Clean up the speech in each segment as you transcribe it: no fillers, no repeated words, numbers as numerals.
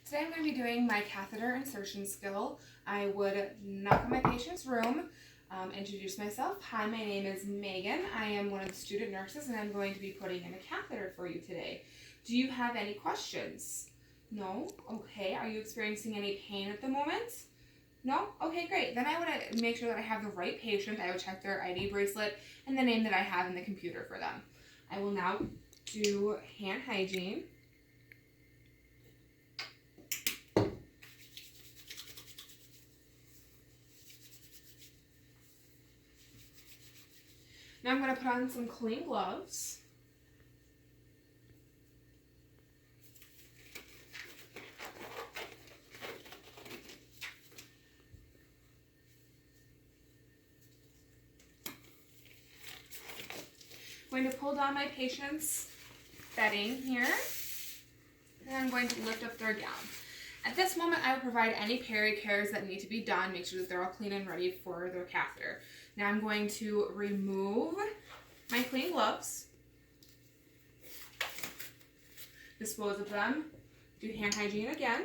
Today I'm going to be doing my catheter insertion skill. I would knock on my patient's room, introduce myself. Hi, my name is Megan. I am one of the student nurses and I'm going to be putting in a catheter for you today. Do you have any questions? No? Okay. Are you experiencing any pain at the moment? No? Okay, great. Then I would make sure that I have the right patient. I would check their ID bracelet and the name that I have in the computer for them. I will now do hand hygiene. Now I'm going to put on some clean gloves. I'm going to pull down my patient's bedding here, and I'm going to lift up their gown. At this moment, I will provide any peri-cares that need to be done, make sure that they're all clean and ready for their catheter. Now I'm going to remove my clean gloves, dispose of them, do hand hygiene again.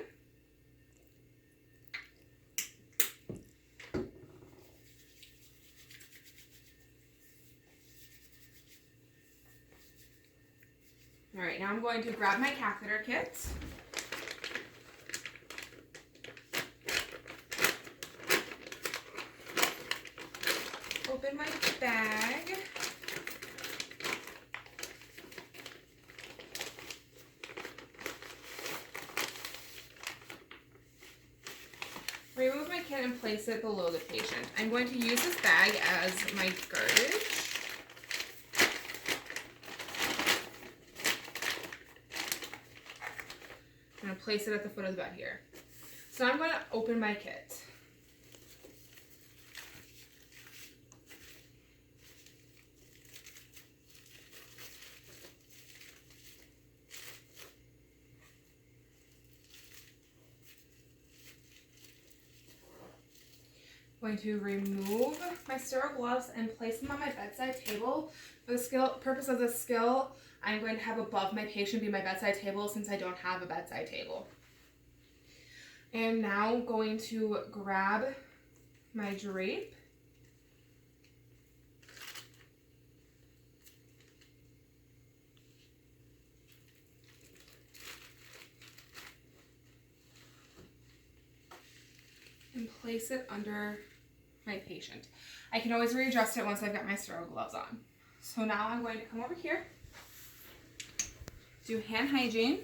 All right, now I'm going to grab my catheter kit. Open my bag. Remove my kit and place it below the patient. I'm going to use this bag as my garbage. I'm going to place it at the foot of the bed here. So I'm going to open my kit. I'm going to remove my sterile gloves and place them on my bedside table. For the purpose of this skill, I'm going to have above my patient be my bedside table since I don't have a bedside table. I am now going to grab my drape. And place it under my patient. I can always readjust it once I've got my sterile gloves on. So now I'm going to come over here, do hand hygiene.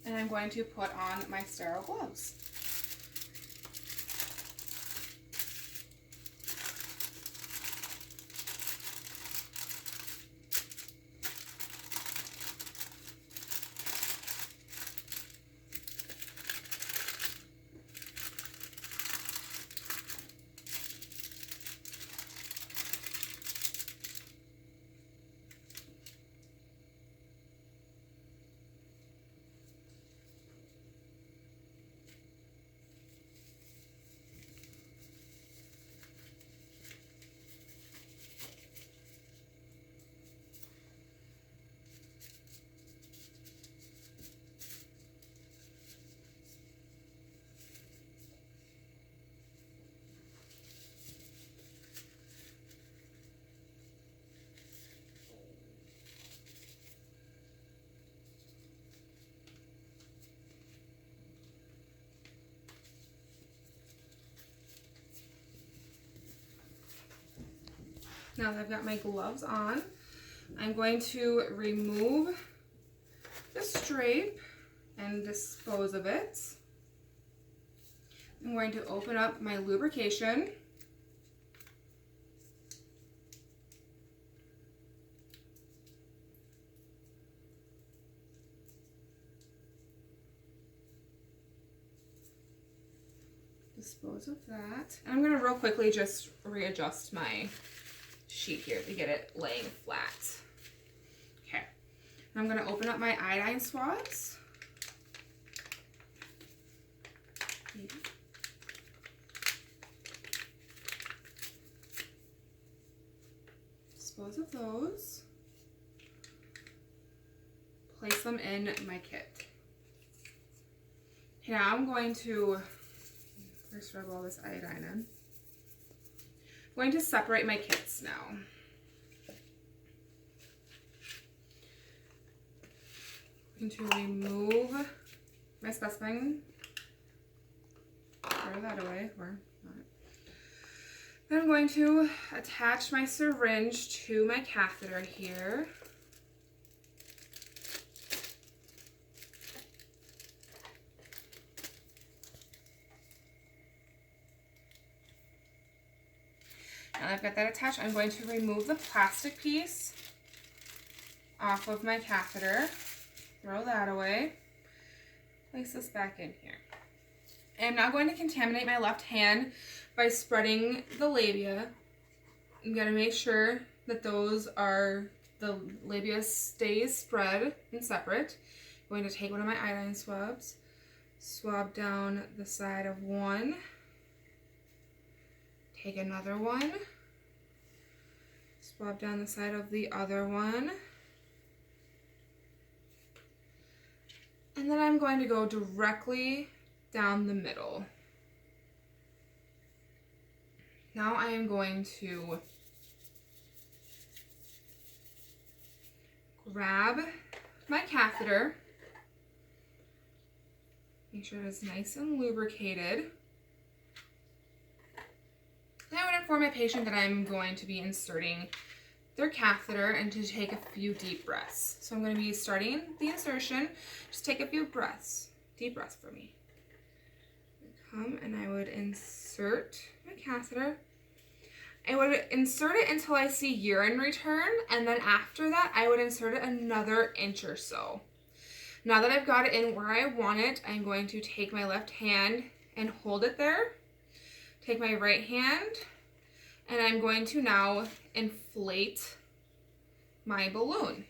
And I'm going to put on my sterile gloves. Now that I've got my gloves on, I'm going to remove this drape and dispose of it. I'm going to open up my lubrication. Dispose of that. And I'm going to real quickly just readjust my sheet here to get it laying flat. Okay. I'm going to open up my iodine swabs. dispose of those. Place them in my kit. Now I'm going to first rub all this iodine in. I'm going to separate my kits now. I'm going to remove my specimen. Throw that away, or not. Then I'm going to attach my syringe to my catheter here. Now I've got that attached, I'm going to remove the plastic piece off of my catheter. Throw that away. Place this back in here. I'm now going to contaminate my left hand by spreading the labia. I'm going to make sure that the labia stays spread and separate. I'm going to take one of my iodine swabs, swab down the side of one, take another one, swab down the side of the other one, and then I'm going to go directly down the middle. Now I am going to grab my catheter, make sure it is nice and lubricated. Then I would inform my patient that I'm going to be inserting their catheter and to take a few deep breaths. So I'm going to be starting the insertion. Just take a few breaths, deep breaths for me. Come and I would insert my catheter. I would insert it until I see urine return, and then after that I would insert it another inch or so. Now that I've got it in where I want it, I'm going to take my left hand and hold it there. Take my right hand and I'm going to now inflate my balloon.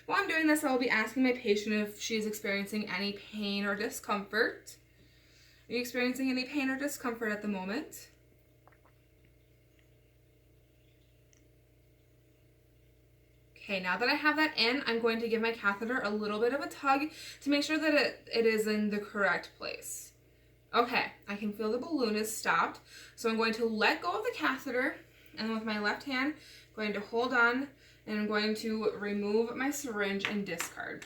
While I'm doing this, I will be asking my patient if she's experiencing any pain or discomfort. Are you experiencing any pain or discomfort at the moment? Okay, now that I have that in, I'm going to give my catheter a little bit of a tug to make sure that it is in the correct place. Okay, I can feel the balloon is stopped, so I'm going to let go of the catheter, and with my left hand, I'm going to hold on, and I'm going to remove my syringe and discard.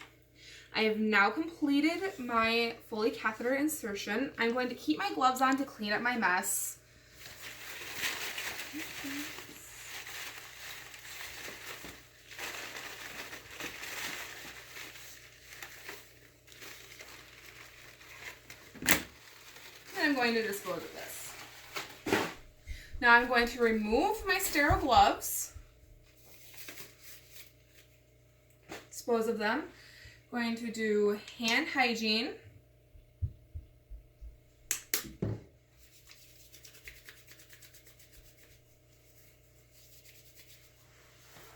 I have now completed my Foley catheter insertion. I'm going to keep my gloves on to clean up my mess. And I'm going to dispose of this. Now I'm going to remove my sterile gloves. Dispose of them. Going to do hand hygiene.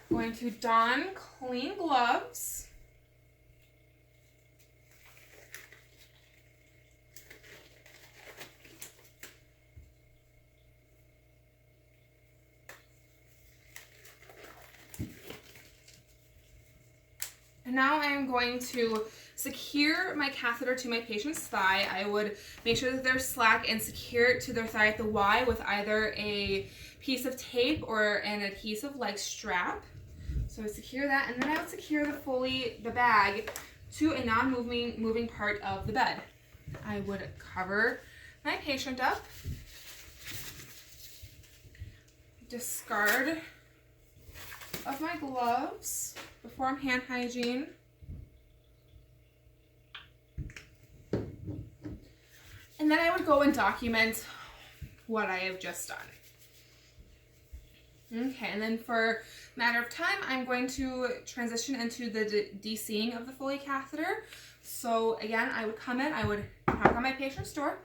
Going to don clean gloves. And now I am going to secure my catheter to my patient's thigh. I would make sure that they're slack and secure it to their thigh at the Y with either a piece of tape or an adhesive like strap. So I secure that, and then I would secure the bag to a non-moving part of the bed. I would cover my patient up, discard of my gloves, perform hand hygiene, and then I would go and document what I have just done. Okay, and then for a matter of time, I'm going to transition into the de-seeing of the Foley catheter. So again, I would come in, I would knock on my patient's door,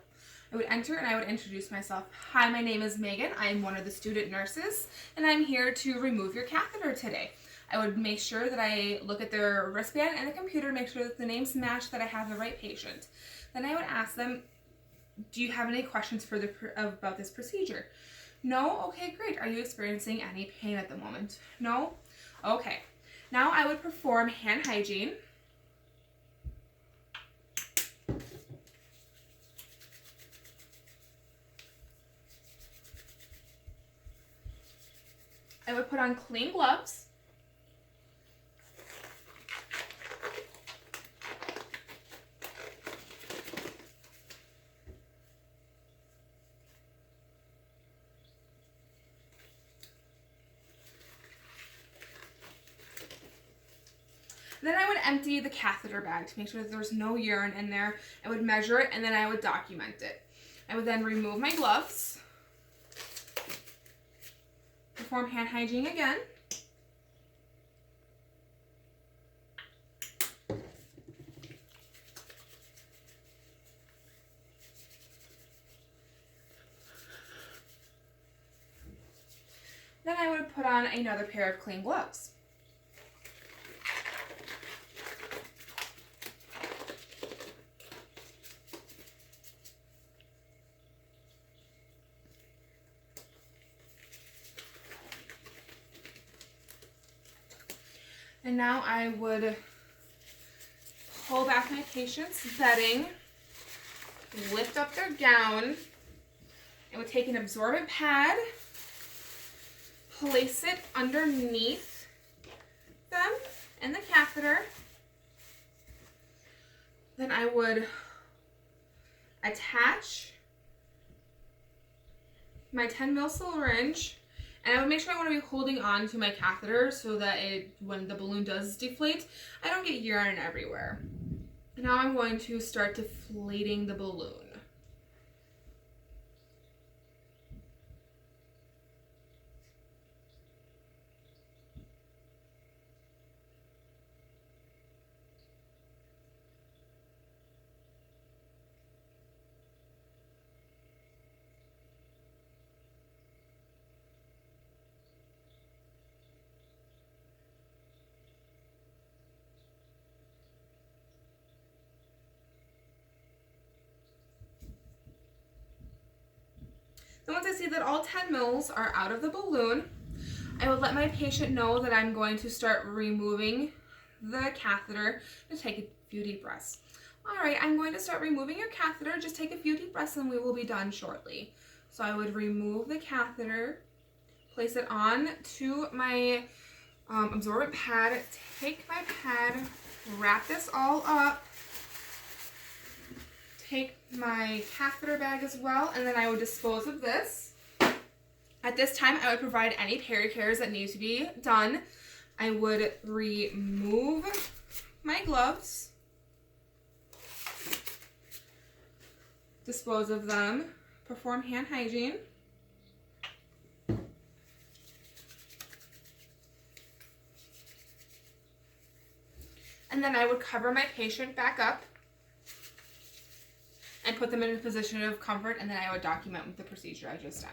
I would enter and I would introduce myself. Hi, my name is Megan. I'm one of the student nurses, and I'm here to remove your catheter today. I would make sure that I look at their wristband and the computer, make sure that the names match, that I have the right patient. Then I would ask them, do you have any questions about this procedure? No? Okay, great. Are you experiencing any pain at the moment? No? Okay. Now I would perform hand hygiene. I would put on clean gloves. Then I would empty the catheter bag to make sure that there's no urine in there. I would measure it and then I would document it. I would then remove my gloves, perform hand hygiene again. Then I would put on another pair of clean gloves. And now I would pull back my patient's bedding, lift up their gown. I would take an absorbent pad, place it underneath them and the catheter. Then I would attach my 10 ml syringe, and I would make sure I want to be holding on to my catheter so that when the balloon does deflate, I don't get urine everywhere. Now I'm going to start deflating the balloon. Then once I see that all 10 mils are out of the balloon, I would let my patient know that I'm going to start removing the catheter. Just take a few deep breaths. All right, I'm going to start removing your catheter. Just take a few deep breaths and we will be done shortly. So I would remove the catheter, place it on to my absorbent pad, take my pad, wrap this all up, take my catheter bag as well, and then I would dispose of this. At this time, I would provide any peri-cares that need to be done. I would remove my gloves, dispose of them, perform hand hygiene. And then I would cover my patient back up and put them in a position of comfort, and then I would document the procedure I just done.